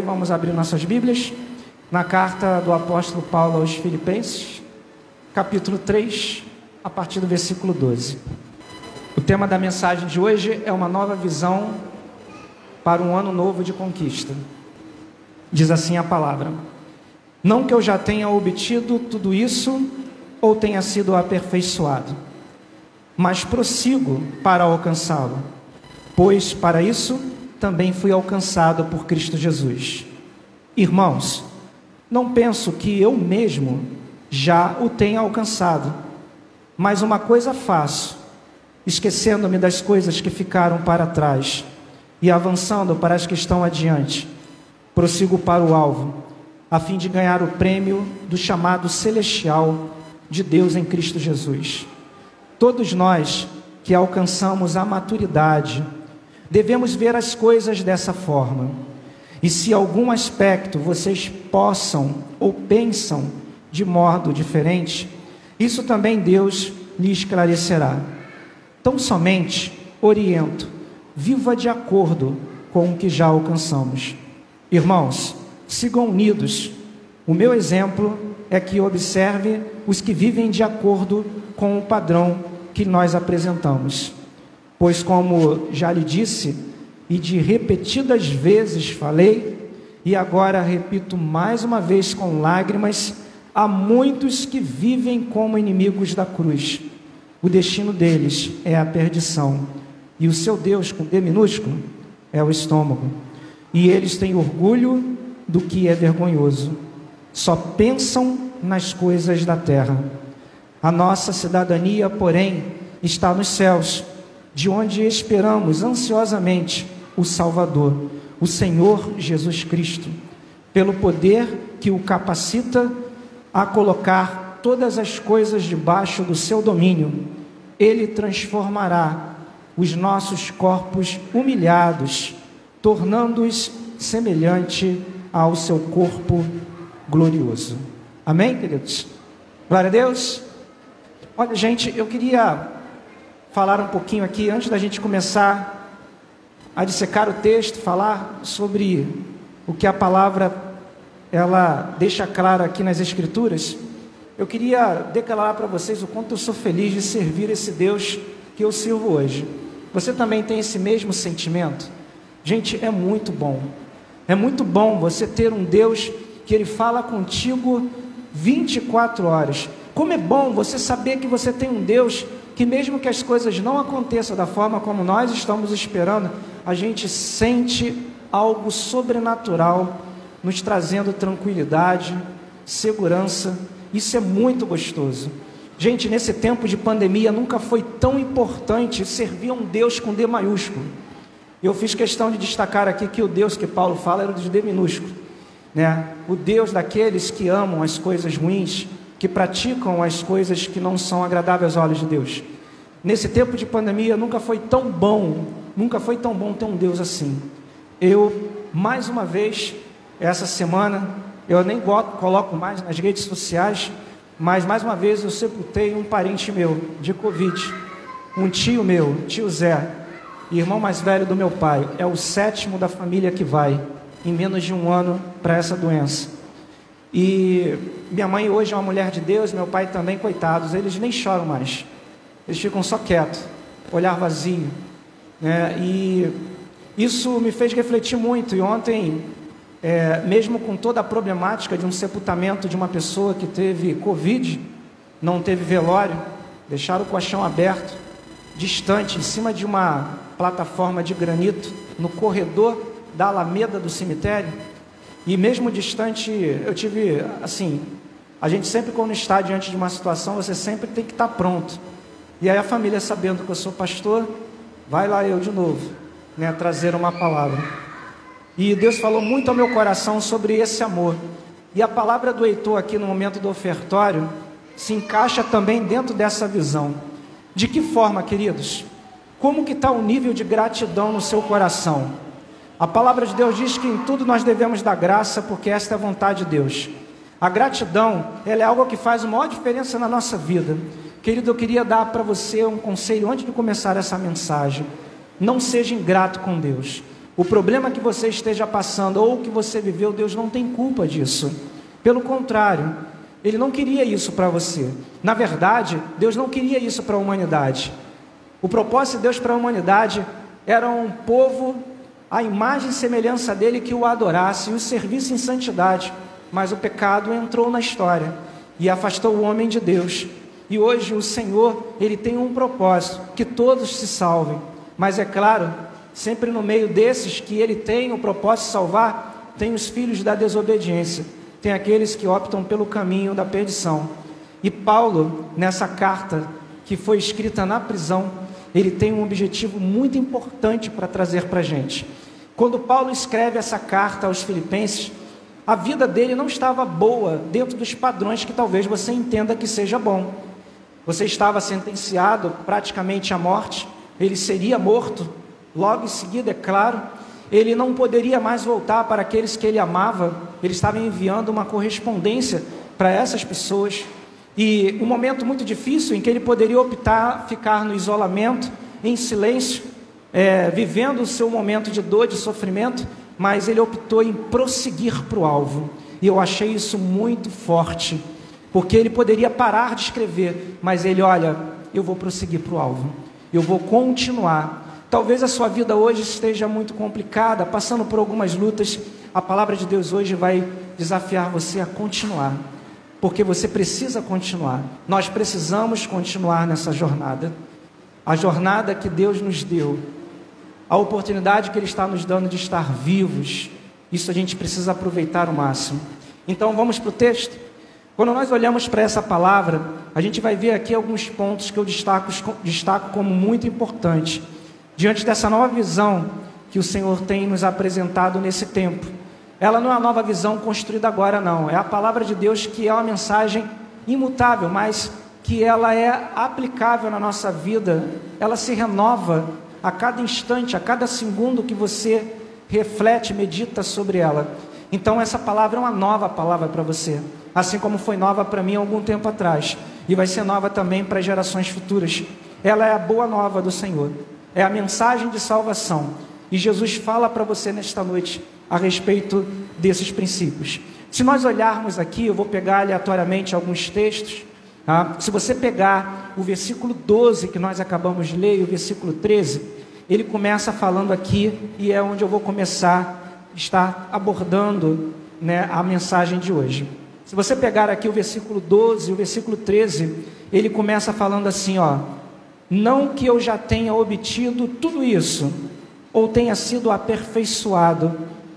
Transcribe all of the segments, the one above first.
Vamos abrir nossas Bíblias na carta do apóstolo Paulo aos Filipenses, capítulo 3, a partir do versículo 12. O tema da mensagem de hoje é uma nova visão para um ano novo de conquista. Diz assim a palavra: não que eu já tenha obtido tudo isso ou tenha sido aperfeiçoado, mas prossigo para alcançá-lo, pois para isso também fui alcançado por Cristo Jesus. Irmãos, não penso que eu mesmo já o tenha alcançado, mas uma coisa faço, esquecendo-me das coisas que ficaram para trás e avançando para as que estão adiante, prossigo para o alvo, a fim de ganhar o prêmio do chamado celestial de Deus em Cristo Jesus. Todos nós que alcançamos a maturidade devemos ver as coisas dessa forma. E se algum aspecto vocês possam ou pensam de modo diferente, isso também Deus lhe esclarecerá. Tão somente oriento, viva de acordo com o que já alcançamos. Irmãos, sigam unidos. O meu exemplo é que observe os que vivem de acordo com o padrão que nós apresentamos. Pois, como já lhe disse, e de repetidas vezes falei, e agora repito mais uma vez com lágrimas, há muitos que vivem como inimigos da cruz. O destino deles é a perdição, e o seu Deus, com D minúsculo, é o estômago. E eles têm orgulho do que é vergonhoso. Só pensam nas coisas da terra. A nossa cidadania, porém, está nos céus, de onde esperamos ansiosamente o Salvador, o Senhor Jesus Cristo, pelo poder que o capacita a colocar todas as coisas debaixo do seu domínio. Ele transformará os nossos corpos humilhados, tornando-os semelhante ao seu corpo glorioso. Amém, queridos? Glória a Deus. Olha, gente, eu queria falar um pouquinho aqui, antes da gente começar a dissecar o texto, falar sobre o que a palavra, ela deixa claro aqui nas Escrituras. Eu queria declarar para vocês o quanto eu sou feliz de servir esse Deus que eu sirvo hoje. Você também tem esse mesmo sentimento? Gente, é muito bom você ter um Deus que Ele fala contigo 24 horas. Como é bom você saber que você tem um Deus que mesmo que as coisas não aconteçam da forma como nós estamos esperando, a gente sente algo sobrenatural nos trazendo tranquilidade, segurança. Isso é muito gostoso. Gente, nesse tempo de pandemia nunca foi tão importante servir a um Deus com D maiúsculo. Eu fiz questão de destacar aqui que o Deus que Paulo fala era o de D minúsculo, né? O Deus daqueles que amam as coisas ruins, que praticam as coisas que não são agradáveis aos olhos de Deus. Nesse tempo de pandemia, nunca foi tão bom ter um Deus assim. Eu, mais uma vez, essa semana, eu nem coloco mais nas redes sociais, mas mais uma vez eu sepultei um parente meu, de Covid, um tio meu, tio Zé, irmão mais velho do meu pai, é o 7º da família que vai, em menos de um ano, para essa doença. E minha mãe hoje é uma mulher de Deus, meu pai também, coitados, eles nem choram mais, eles ficam só quietos, olhar vazio, né? E isso me fez refletir muito. E ontem, mesmo com toda a problemática de um sepultamento de uma pessoa que teve Covid, não teve velório, deixaram o caixão aberto, distante, em cima de uma plataforma de granito, no corredor da Alameda do cemitério. E mesmo distante, eu tive, assim, a gente sempre quando está diante de uma situação, você sempre tem que estar pronto. E aí a família, sabendo que eu sou pastor, vai lá eu de novo, né, trazer uma palavra. E Deus falou muito ao meu coração sobre esse amor. E a palavra do Heitor aqui no momento do ofertório se encaixa também dentro dessa visão. De que forma, queridos? Como que está o nível de gratidão no seu coração? A palavra de Deus diz que em tudo nós devemos dar graça, porque esta é a vontade de Deus. A gratidão, ela é algo que faz uma maior diferença na nossa vida. Querido, eu queria dar para você um conselho antes de começar essa mensagem. Não seja ingrato com Deus. O problema que você esteja passando ou que você viveu, Deus não tem culpa disso. Pelo contrário, Ele não queria isso para você. Na verdade, Deus não queria isso para a humanidade. O propósito de Deus para a humanidade era um povo, a imagem e semelhança dele, que o adorasse e o servisse em santidade. Mas o pecado entrou na história e afastou o homem de Deus. E hoje o Senhor, Ele tem um propósito, que todos se salvem. Mas é claro, sempre no meio desses que Ele tem o propósito de salvar, tem os filhos da desobediência, tem aqueles que optam pelo caminho da perdição. E Paulo, nessa carta que foi escrita na prisão, ele tem um objetivo muito importante para trazer para a gente. Quando Paulo escreve essa carta aos Filipenses, a vida dele não estava boa dentro dos padrões que talvez você entenda que seja bom. Você estava sentenciado praticamente à morte, ele seria morto, logo em seguida, é claro, ele não poderia mais voltar para aqueles que ele amava, ele estava enviando uma correspondência para essas pessoas, e um momento muito difícil em que ele poderia optar ficar no isolamento, em silêncio, vivendo o seu momento de dor, de sofrimento, mas ele optou em prosseguir para o alvo, e eu achei isso muito forte, porque ele poderia parar de escrever, mas ele, olha, eu vou prosseguir para o alvo, eu vou continuar. Talvez a sua vida hoje esteja muito complicada, passando por algumas lutas. A palavra de Deus hoje vai desafiar você a continuar, porque você precisa continuar. Nós precisamos continuar nessa jornada, a jornada que Deus nos deu, a oportunidade que Ele está nos dando de estar vivos. Isso a gente precisa aproveitar ao máximo. Então vamos para o texto. Quando nós olhamos para essa palavra, a gente vai ver aqui alguns pontos que eu destaco como muito importantes, diante dessa nova visão que o Senhor tem nos apresentado nesse tempo. Ela não é uma nova visão construída agora, não. É a palavra de Deus, que é uma mensagem imutável, mas que ela é aplicável na nossa vida. Ela se renova a cada instante, a cada segundo que você reflete, medita sobre ela. Então essa palavra é uma nova palavra para você, assim como foi nova para mim há algum tempo atrás, e vai ser nova também para gerações futuras. Ela é a boa nova do Senhor, é a mensagem de salvação, e Jesus fala para você nesta noite a respeito desses princípios. Se nós olharmos aqui, eu vou pegar aleatoriamente alguns textos, tá? Se você pegar o versículo 12 que nós acabamos de ler, e o versículo 13, ele começa falando aqui, e é onde eu vou começar a estar abordando, né, a mensagem de hoje. Se você pegar aqui o versículo 12 e o versículo 13, ele começa falando assim, ó: não que eu já tenha obtido tudo isso, ou tenha sido aperfeiçoado,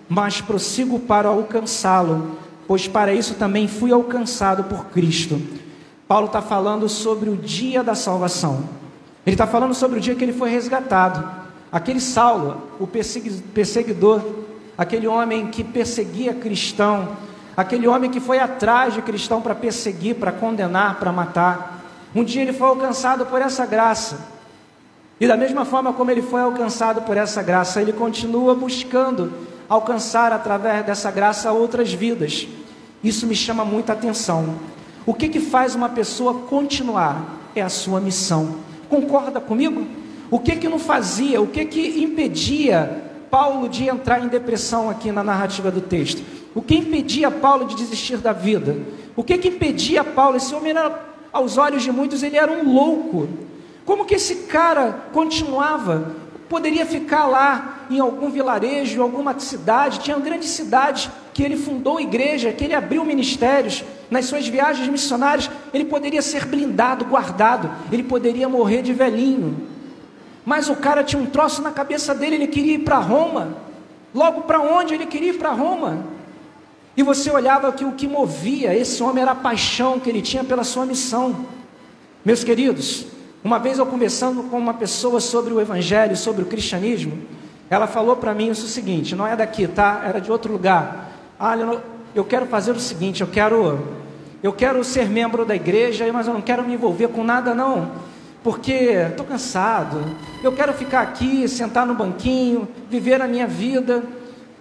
mas prossigo para alcançá-lo, pois para isso também fui alcançado por Cristo. Paulo está falando sobre o dia da salvação. Ele está falando sobre o dia que ele foi resgatado. Aquele Saulo, o perseguidor, aquele homem que perseguia cristão, aquele homem que foi atrás de cristão para perseguir, para condenar, para matar. Um dia ele foi alcançado por essa graça. E da mesma forma como ele foi alcançado por essa graça, ele continua buscando alcançar através dessa graça outras vidas. Isso me chama muita atenção. O que faz uma pessoa continuar? É a sua missão. Concorda comigo? O que não fazia, o que impedia Paulo de entrar em depressão aqui na narrativa do texto? O que impedia Paulo de desistir da vida? O que impedia Paulo? Esse homem era, aos olhos de muitos, ele era um louco. Como que esse cara continuava? Poderia ficar lá em algum vilarejo, em alguma cidade. Tinha grandes cidades que ele fundou igreja, que ele abriu ministérios. Nas suas viagens missionárias, ele poderia ser blindado, guardado. Ele poderia morrer de velhinho. Mas o cara tinha um troço na cabeça dele, ele queria ir para Roma. Logo, para onde ele queria ir? Para Roma. E você olhava que o que movia esse homem era a paixão que ele tinha pela sua missão. Meus queridos, uma vez eu conversando com uma pessoa sobre o evangelho, sobre o cristianismo, ela falou para mim o seguinte: não é daqui, tá? Era de outro lugar. Eu quero fazer o seguinte, eu quero ser membro da igreja, mas eu não quero me envolver com nada não, porque estou cansado, eu quero ficar aqui, sentar no banquinho, viver a minha vida.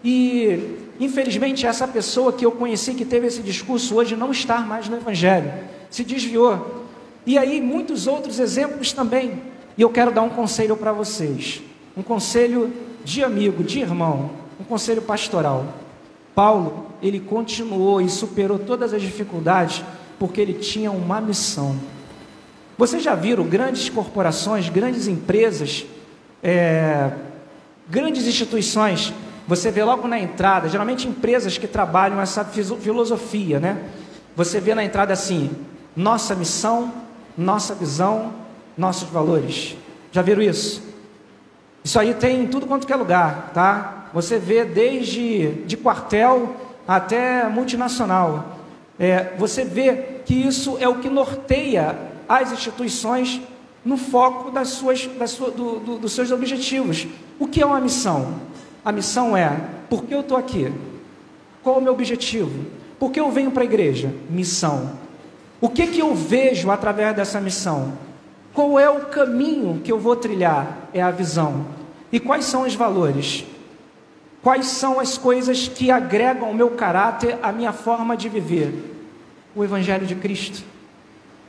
E infelizmente essa pessoa que eu conheci, que teve esse discurso, hoje não está mais no evangelho, se desviou. E aí muitos outros exemplos também. E eu quero dar um conselho para vocês, um conselho de amigo, de irmão, um conselho pastoral. Paulo, ele continuou e superou todas as dificuldades porque ele tinha uma missão. Vocês já viram grandes corporações, grandes empresas, grandes instituições? Você vê logo na entrada, geralmente empresas que trabalham essa filosofia, né? Você vê na entrada assim: nossa missão, nossa visão, nossos valores. Já viram isso? Isso aí tem em tudo quanto que é lugar, tá? Você vê desde de quartel até multinacional. Você vê que isso é o que norteia as instituições no foco dos seus objetivos. O que é uma missão? A missão é: por que eu estou aqui? Qual é o meu objetivo? Por que eu venho para a igreja? Missão. O que eu vejo através dessa missão? Qual é o caminho que eu vou trilhar? É a visão. E quais são os valores? Quais são as coisas que agregam o meu caráter, a minha forma de viver? O Evangelho de Cristo.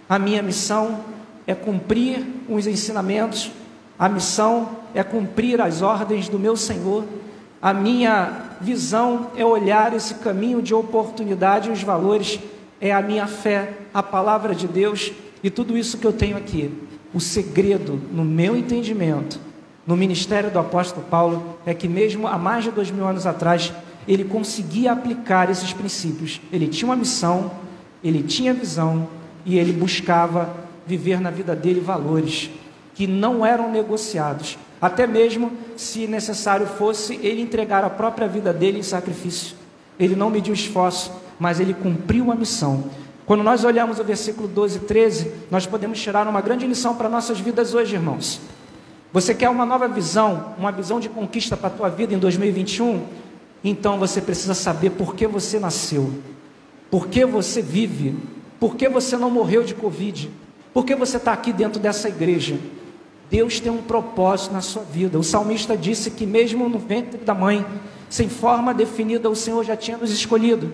A minha missão é cumprir os ensinamentos, a missão é cumprir as ordens do meu Senhor, a minha visão é olhar esse caminho de oportunidade e os valores, é a minha fé, a palavra de Deus e tudo isso que eu tenho aqui. O segredo, no meu entendimento, no ministério do apóstolo Paulo, é que mesmo há mais de 2000 anos atrás, ele conseguia aplicar esses princípios. Ele tinha uma missão, ele tinha visão e ele buscava viver na vida dele valores que não eram negociados, até mesmo se necessário fosse ele entregar a própria vida dele em sacrifício. Ele não mediu esforço, mas ele cumpriu a missão. Quando nós olhamos o versículo 12 e 13, nós podemos tirar uma grande lição para nossas vidas hoje, irmãos. Você quer uma nova visão, uma visão de conquista para a tua vida em 2021? Então você precisa saber por que você nasceu, por que você vive, por que você não morreu de Covid, por que você está aqui dentro dessa igreja. Deus tem um propósito na sua vida. O salmista disse que mesmo no ventre da mãe, sem forma definida, o Senhor já tinha nos escolhido.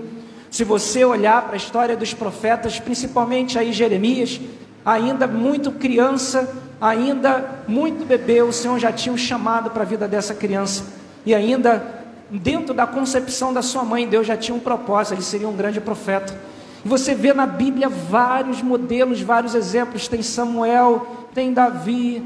Se você olhar para a história dos profetas, principalmente aí Jeremias, ainda muito criança, ainda muito bebê, o Senhor já tinha um chamado para a vida dessa criança. E ainda dentro da concepção da sua mãe, Deus já tinha um propósito, ele seria um grande profeta. E você vê na Bíblia vários modelos, vários exemplos. Tem Samuel, tem Davi,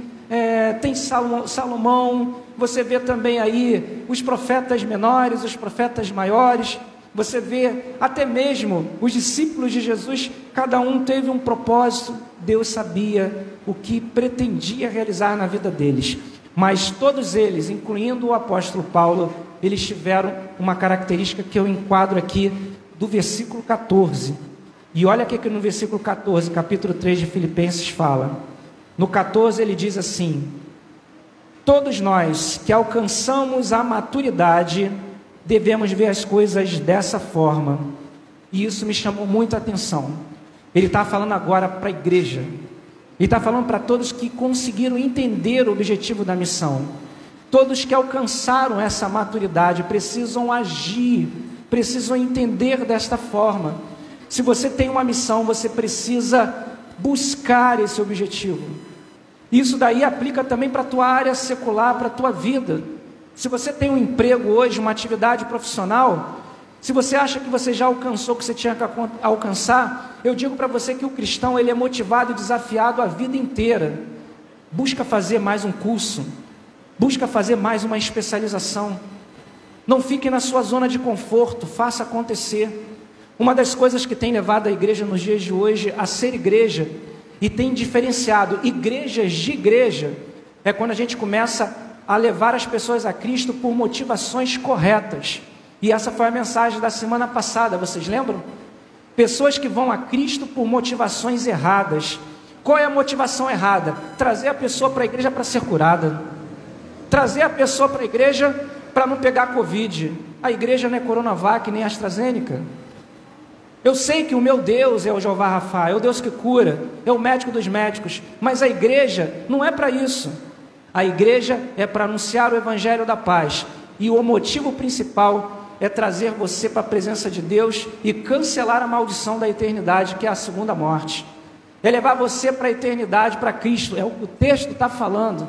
tem Salomão. Você vê também aí os profetas menores, os profetas maiores. Você vê até mesmo os discípulos de Jesus, cada um teve um propósito. Deus sabia o que pretendia realizar na vida deles. Mas todos eles, incluindo o apóstolo Paulo, eles tiveram uma característica que eu enquadro aqui do versículo 14. E olha o que no versículo 14, capítulo 3 de Filipenses fala. No 14 ele diz assim: todos nós que alcançamos a maturidade devemos ver as coisas dessa forma. E isso me chamou muita atenção. Ele está falando agora para a igreja. Ele está falando para todos que conseguiram entender o objetivo da missão. Todos que alcançaram essa maturidade precisam agir, precisam entender desta forma. Se você tem uma missão, você precisa buscar esse objetivo. Isso daí aplica também para a tua área secular, para a tua vida. Se você tem um emprego hoje, uma atividade profissional, se você acha que você já alcançou o que você tinha que alcançar, eu digo para você que o cristão ele é motivado e desafiado a vida inteira. Busca fazer mais um curso, busca fazer mais uma especialização. Não fique na sua zona de conforto, faça acontecer. Uma das coisas que tem levado a igreja nos dias de hoje a ser igreja, e tem diferenciado igrejas de igreja, é quando a gente começa a levar as pessoas a Cristo por motivações corretas. E essa foi a mensagem da semana passada, vocês lembram? Pessoas que vão a Cristo por motivações erradas. Qual é a motivação errada? Trazer a pessoa para a igreja para ser curada. Trazer a pessoa para a igreja para não pegar Covid. A igreja não é Coronavac nem AstraZeneca. Eu sei que o meu Deus é o Jeová Rafa, é o Deus que cura, é o médico dos médicos, mas a igreja não é para isso. A igreja é para anunciar o evangelho da paz, e o motivo principal é trazer você para a presença de Deus e cancelar a maldição da eternidade, que é a segunda morte. É levar você para a eternidade, para Cristo, é o que o texto está falando.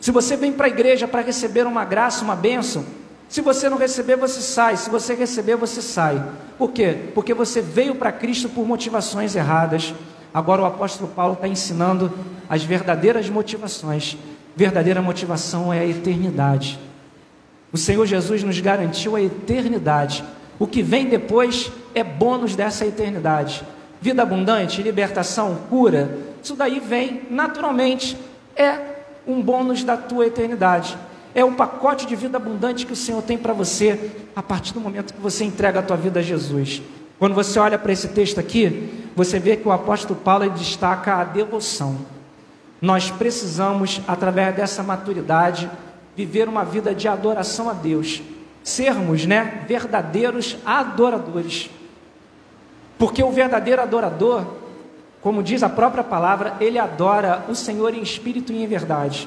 Se você vem para a igreja para receber uma graça, uma bênção, se você não receber, você sai. Se você receber, você sai. Por quê? Porque você veio para Cristo por motivações erradas. Agora o apóstolo Paulo está ensinando as verdadeiras motivações. Verdadeira motivação é a eternidade. O Senhor Jesus nos garantiu a eternidade. O que vem depois é bônus dessa eternidade. Vida abundante, libertação, cura, isso daí vem naturalmente. É um bônus da tua eternidade. É um pacote de vida abundante que o Senhor tem para você a partir do momento que você entrega a tua vida a Jesus. Quando você olha para esse texto aqui, você vê que o apóstolo Paulo ele destaca a devoção. Nós precisamos, através dessa maturidade, viver uma vida de adoração a Deus. Sermos, verdadeiros adoradores. Porque o verdadeiro adorador, como diz a própria palavra, ele adora o Senhor em espírito e em verdade.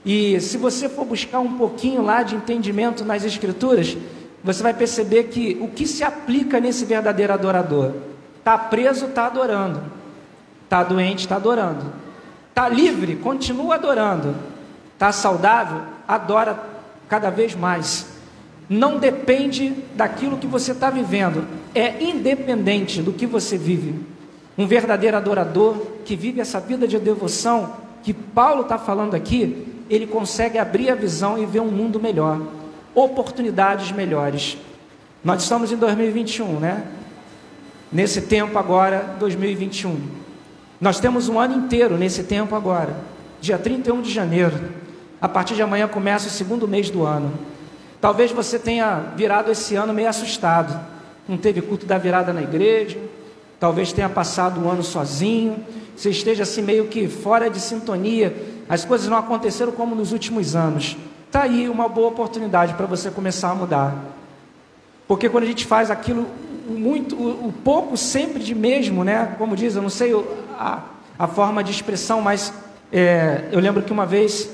E se você for buscar um pouquinho lá de entendimento nas Escrituras, você vai perceber que o que se aplica nesse verdadeiro adorador? Está preso, está adorando. Está doente, está adorando. Está livre, continua adorando. Está saudável, adora cada vez mais. Não depende daquilo que você está vivendo, é independente do que você vive. Um verdadeiro adorador que vive essa vida de devoção que Paulo está falando aqui, ele consegue abrir a visão e ver um mundo melhor, oportunidades melhores. Nós estamos em 2021, Nesse tempo agora, 2021. Nós temos um ano inteiro nesse tempo agora, dia 31 de janeiro. A partir de amanhã começa o segundo mês do ano. Talvez você tenha virado esse ano meio assustado. Não teve culto da virada na igreja. Talvez tenha passado o ano sozinho. Você esteja assim meio que fora de sintonia. As coisas não aconteceram como nos últimos anos. Está aí uma boa oportunidade para você começar a mudar. Porque quando a gente faz aquilo o pouco sempre de mesmo, Como diz, eu não sei a forma de expressão, mas eu lembro que uma vez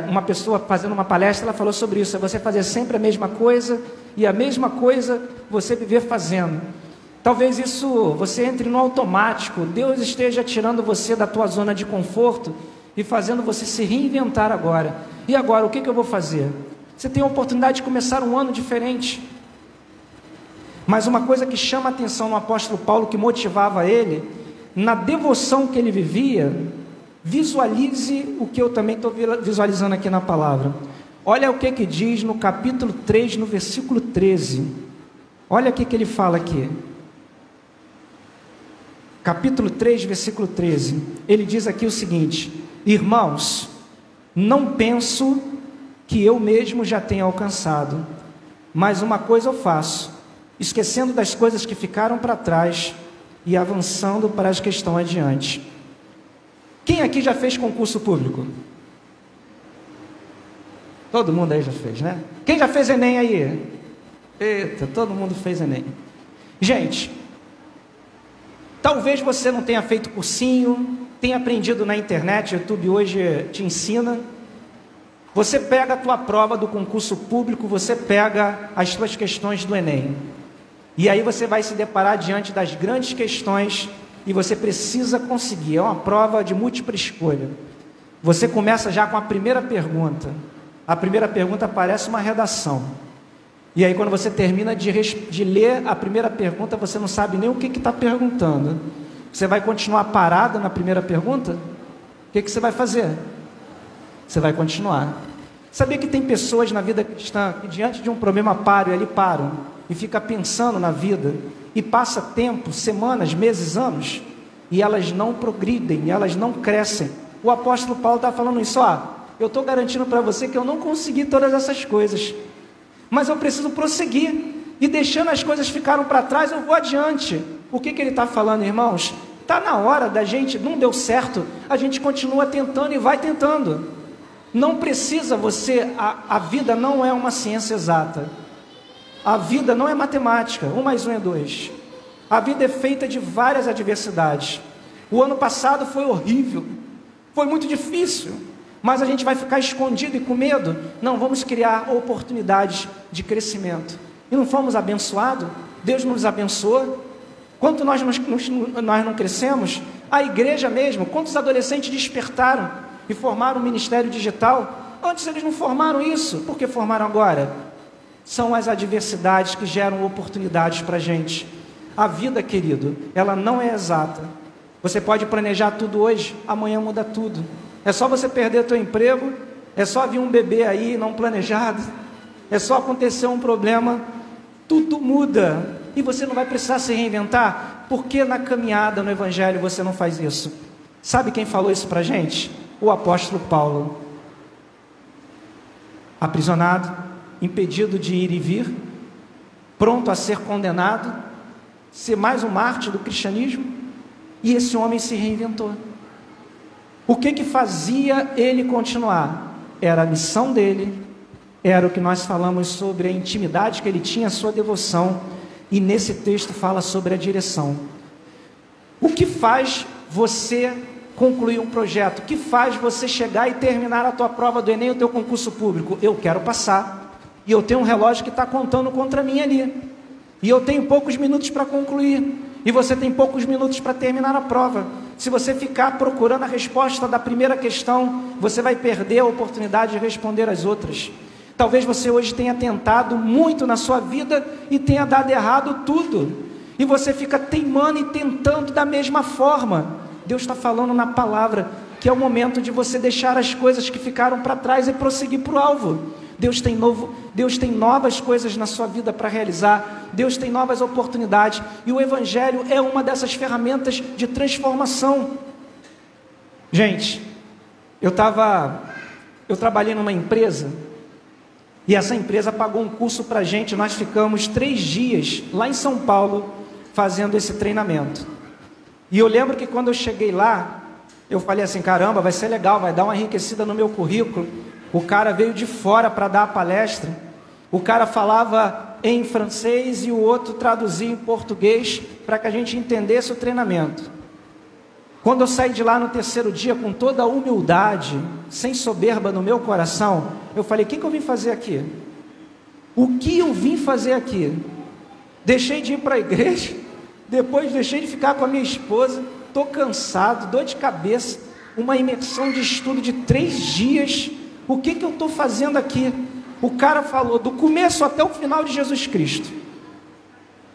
uma pessoa fazendo uma palestra, ela falou sobre isso, é você fazer sempre a mesma coisa e a mesma coisa você viver fazendo. Talvez isso você entre no automático, Deus esteja tirando você da tua zona de conforto e fazendo você se reinventar agora. E agora, o que eu vou fazer? Você tem a oportunidade de começar um ano diferente. Mas uma coisa que chama a atenção no apóstolo Paulo, que motivava ele, na devoção que ele vivia, visualize o que eu também estou visualizando aqui na palavra. Olha o que diz no capítulo 3, no versículo 13. Olha o que ele fala aqui. Capítulo 3, versículo 13. Ele diz aqui o seguinte: irmãos, não penso que eu mesmo já tenha alcançado, mas uma coisa eu faço, esquecendo das coisas que ficaram para trás e avançando para as que estão adiante. Quem aqui já fez concurso público? Todo mundo aí já fez, Quem já fez Enem aí? Eita, todo mundo fez Enem. Gente, talvez você não tenha feito cursinho, tenha aprendido na internet, o YouTube hoje te ensina. Você pega a tua prova do concurso público, você pega as tuas questões do Enem. E aí você vai se deparar diante das grandes questões e você precisa conseguir. É uma prova de múltipla escolha. Você começa já com a primeira pergunta. A primeira pergunta parece uma redação. E aí quando você termina de ler a primeira pergunta, você não sabe nem o que está perguntando. Você vai continuar parado na primeira pergunta? O que você vai fazer? Você vai continuar. Sabia que tem pessoas na vida cristã que diante de um problema param e fica pensando na vida e passa tempo, semanas, meses, anos, e elas não progridem, elas não crescem. O apóstolo Paulo está falando isso, eu estou garantindo para você que eu não consegui todas essas coisas, mas eu preciso prosseguir, e deixando as coisas ficaram para trás, eu vou adiante. O que ele está falando, irmãos? Está na hora da gente, não deu certo, a gente continua tentando e vai tentando. Não precisa a vida não é uma ciência exata. A vida não é matemática, 1 mais 1 é 2. A vida é feita de várias adversidades. O ano passado foi horrível, foi muito difícil, mas a gente vai ficar escondido e com medo? Não, vamos criar oportunidades de crescimento. E não fomos abençoados? Deus nos abençoou. Quanto nós não crescemos? A igreja mesmo, quantos adolescentes despertaram? e formaram um ministério digital. Antes eles não formaram isso. Por que formaram agora? São as adversidades que geram oportunidades para a gente. A vida, querido, ela não é exata. Você pode planejar tudo hoje, amanhã muda tudo. É só você perder teu emprego, é só vir um bebê aí não planejado, é só acontecer um problema, tudo muda. E você não vai precisar se reinventar. Por que na caminhada no Evangelho você não faz isso? Sabe quem falou isso para a gente? O apóstolo Paulo. Aprisionado, impedido de ir e vir, pronto a ser condenado, ser mais um mártir do cristianismo, e esse homem se reinventou. O que fazia ele continuar? Era a missão dele, era o que nós falamos sobre a intimidade que ele tinha, a sua devoção, e nesse texto fala sobre a direção. O que faz você concluir um projeto? O que faz você chegar e terminar a tua prova do Enem, o teu concurso público? Eu quero passar, e eu tenho um relógio que está contando contra mim ali, e eu tenho poucos minutos para concluir, e você tem poucos minutos para terminar a prova. Se você ficar procurando a resposta da primeira questão, você vai perder a oportunidade de responder as outras. Talvez você hoje tenha tentado muito na sua vida e tenha dado errado tudo, e você fica teimando e tentando da mesma forma. Deus está falando na palavra que é o momento de você deixar as coisas que ficaram para trás e prosseguir para o alvo. Deus tem novas coisas na sua vida para realizar, Deus tem novas oportunidades, e o Evangelho é uma dessas ferramentas de transformação. Gente, eu trabalhei numa empresa, e essa empresa pagou um curso para a gente. Nós ficamos 3 dias lá em São Paulo fazendo esse treinamento. E eu lembro que quando eu cheguei lá, eu falei assim, caramba, vai ser legal, vai dar uma enriquecida no meu currículo. O cara veio de fora para dar a palestra, o cara falava em francês e o outro traduzia em português para que a gente entendesse o treinamento. Quando eu saí de lá no 3º dia, com toda a humildade, sem soberba no meu coração, eu falei, o que eu vim fazer aqui? O que eu vim fazer aqui? Deixei de ir para a igreja, depois deixei de ficar com a minha esposa, estou cansado, dor de cabeça, uma imersão de estudo de 3 dias, o que eu estou fazendo aqui? O cara falou do começo até o final de Jesus Cristo,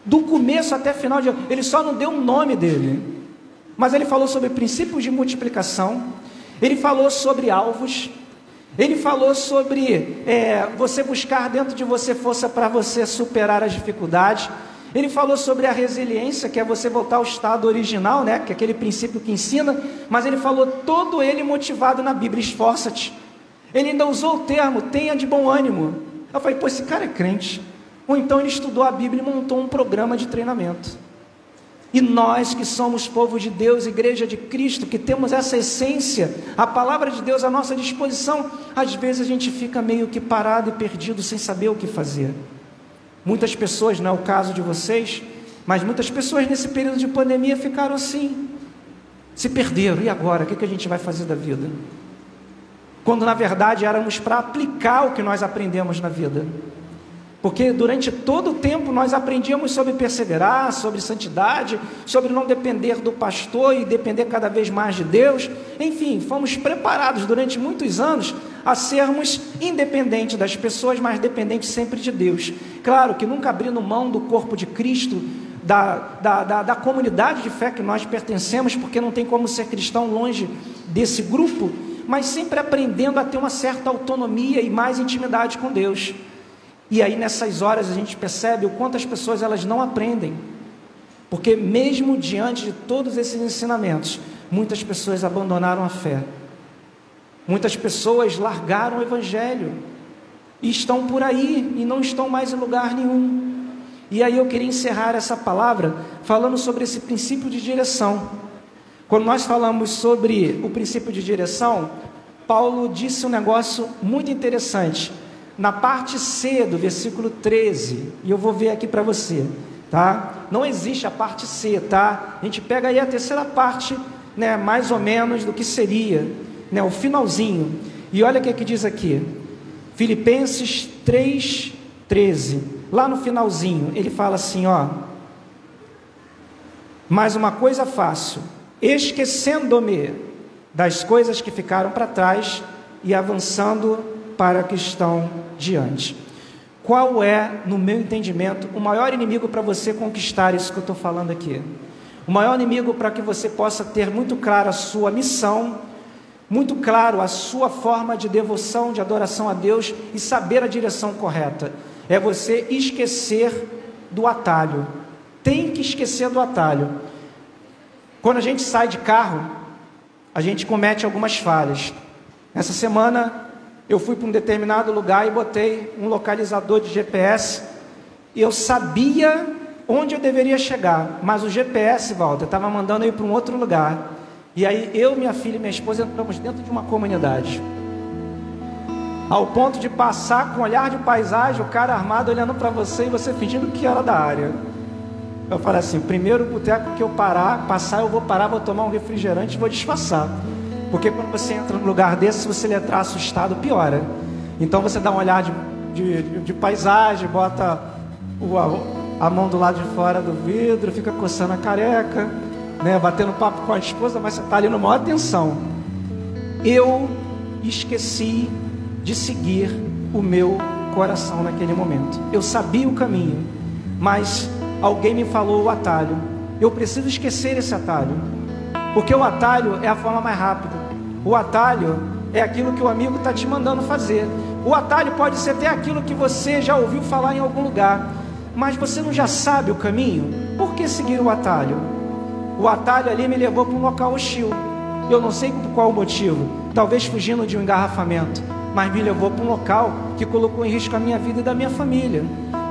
do começo até o final de... Ele só não deu o nome dele, mas ele falou sobre princípios de multiplicação, ele falou sobre alvos, ele falou sobre você buscar dentro de você força para você superar as dificuldades. Ele falou sobre a resiliência, que é você voltar ao estado original, né? Que é aquele princípio que ensina, mas ele falou todo ele motivado na Bíblia, esforça-te. Ele ainda usou o termo, tenha de bom ânimo. Eu falei, pô, esse cara é crente. Ou então ele estudou a Bíblia e montou um programa de treinamento. E nós que somos povo de Deus, igreja de Cristo, que temos essa essência, a palavra de Deus à nossa disposição, às vezes a gente fica meio que parado e perdido, sem saber o que fazer. Muitas pessoas, não é o caso de vocês, mas muitas pessoas nesse período de pandemia ficaram assim, se perderam. E agora? O que a gente vai fazer da vida? Quando na verdade éramos para aplicar o que nós aprendemos na vida. Porque durante todo o tempo nós aprendíamos sobre perseverar, sobre santidade, sobre não depender do pastor e depender cada vez mais de Deus. Enfim, fomos preparados durante muitos anos a sermos independentes das pessoas, mas dependentes sempre de Deus. Claro que nunca abrindo mão do corpo de Cristo, da comunidade de fé que nós pertencemos, porque não tem como ser cristão longe desse grupo, mas sempre aprendendo a ter uma certa autonomia e mais intimidade com Deus. E aí nessas horas a gente percebe o quanto as pessoas elas não aprendem, porque mesmo diante de todos esses ensinamentos, muitas pessoas abandonaram a fé, muitas pessoas largaram o Evangelho, e estão por aí, e não estão mais em lugar nenhum. E aí eu queria encerrar essa palavra, falando sobre esse princípio de direção. Quando nós falamos sobre o princípio de direção, Paulo disse um negócio muito interessante, na parte C do versículo 13, e eu vou ver aqui para você, tá? Não existe a parte C, tá? A gente pega aí a terceira parte, né, mais ou menos do que seria, né, o finalzinho, e olha o que diz aqui, Filipenses 3:13, lá no finalzinho, ele fala assim, ó, mas uma coisa faço, esquecendo-me das coisas que ficaram para trás e avançando para o que estão diante. Qual é, no meu entendimento, o maior inimigo para você conquistar isso que eu estou falando aqui? O maior inimigo para que você possa ter muito claro a sua missão, muito claro a sua forma de devoção, de adoração a Deus e saber a direção correta, é você esquecer do atalho. Tem que esquecer do atalho. Quando a gente sai de carro, a gente comete algumas falhas. Essa semana eu fui para um determinado lugar e botei um localizador de GPS e eu sabia onde eu deveria chegar, mas o GPS, Walter, estava mandando eu ir para um outro lugar. E aí eu, minha filha e minha esposa entramos dentro de uma comunidade, ao ponto de passar com um olhar de paisagem, o cara armado olhando para você e você fingindo que era da área. Eu falei assim, primeiro boteco que eu passar, eu vou parar, vou tomar um refrigerante e vou disfarçar. Porque quando você entra num lugar desse, se você entrar assustado, piora. Então você dá um olhar de paisagem, bota a mão do lado de fora do vidro, fica coçando a careca, né, batendo papo com a esposa, mas você está ali numa maior tensão. Eu esqueci de seguir o meu coração naquele momento. Eu sabia o caminho, mas alguém me falou o atalho. Eu preciso esquecer esse atalho, porque o atalho é a forma mais rápida. O atalho é aquilo que o amigo está te mandando fazer. O atalho pode ser até aquilo que você já ouviu falar em algum lugar, mas você não já sabe o caminho. Por que seguir o atalho? O atalho ali me levou para um local hostil. Eu não sei por qual motivo, talvez fugindo de um engarrafamento, mas me levou para um local que colocou em risco a minha vida e da minha família.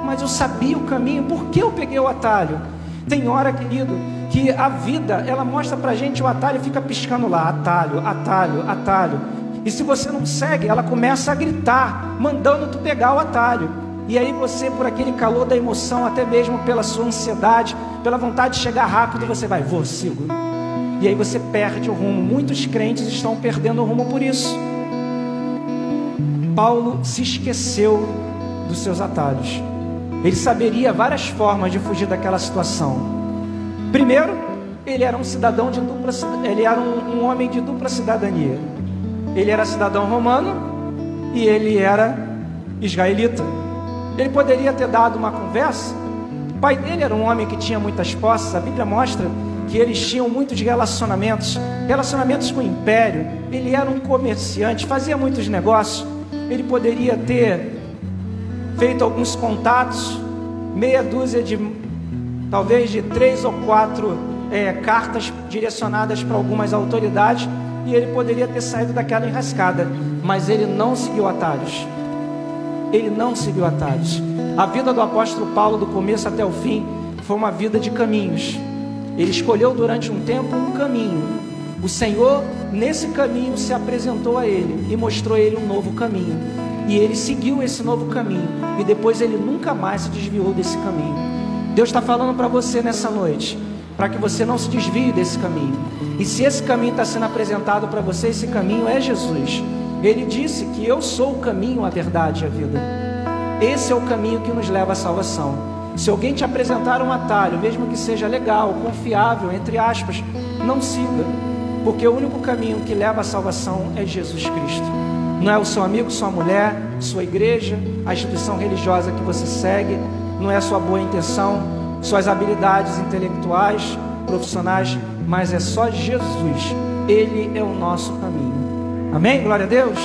Mas eu sabia o caminho. Por que eu peguei o atalho? Tem hora, querido, que a vida, ela mostra pra gente o atalho e fica piscando lá, atalho, atalho, atalho. E se você não segue, ela começa a gritar, mandando tu pegar o atalho. E aí você, por aquele calor da emoção, até mesmo pela sua ansiedade, pela vontade de chegar rápido, você vai, sigo. E aí você perde o rumo. Muitos crentes estão perdendo o rumo por isso. Paulo se esqueceu dos seus atalhos. Ele saberia várias formas de fugir daquela situação. Primeiro, ele era um cidadão de dupla, ele era um homem de dupla cidadania. Ele era cidadão romano e ele era israelita. Ele poderia ter dado uma conversa. O pai dele era um homem que tinha muitas posses. A Bíblia mostra que eles tinham muitos relacionamentos com o império. Ele era um comerciante, fazia muitos negócios. Ele poderia ter feito alguns contatos, meia dúzia talvez de 3 ou 4 cartas direcionadas para algumas autoridades, e ele poderia ter saído daquela enrascada, mas ele não seguiu atalhos. Ele não seguiu atalhos. A vida do apóstolo Paulo, do começo até o fim, foi uma vida de caminhos. Ele escolheu durante um tempo um caminho. O Senhor, nesse caminho, se apresentou a ele e mostrou a ele um novo caminho. E ele seguiu esse novo caminho. E depois ele nunca mais se desviou desse caminho. Deus está falando para você nessa noite, para que você não se desvie desse caminho. E se esse caminho está sendo apresentado para você, esse caminho é Jesus. Ele disse que eu sou o caminho, a verdade e a vida. Esse é o caminho que nos leva à salvação. Se alguém te apresentar um atalho, mesmo que seja legal, confiável, entre aspas, não siga. Porque o único caminho que leva à salvação é Jesus Cristo. Não é o seu amigo, sua mulher, sua igreja, a instituição religiosa que você segue, não é a sua boa intenção, suas habilidades intelectuais, profissionais, mas é só Jesus. Ele é o nosso caminho. Amém? Glória a Deus.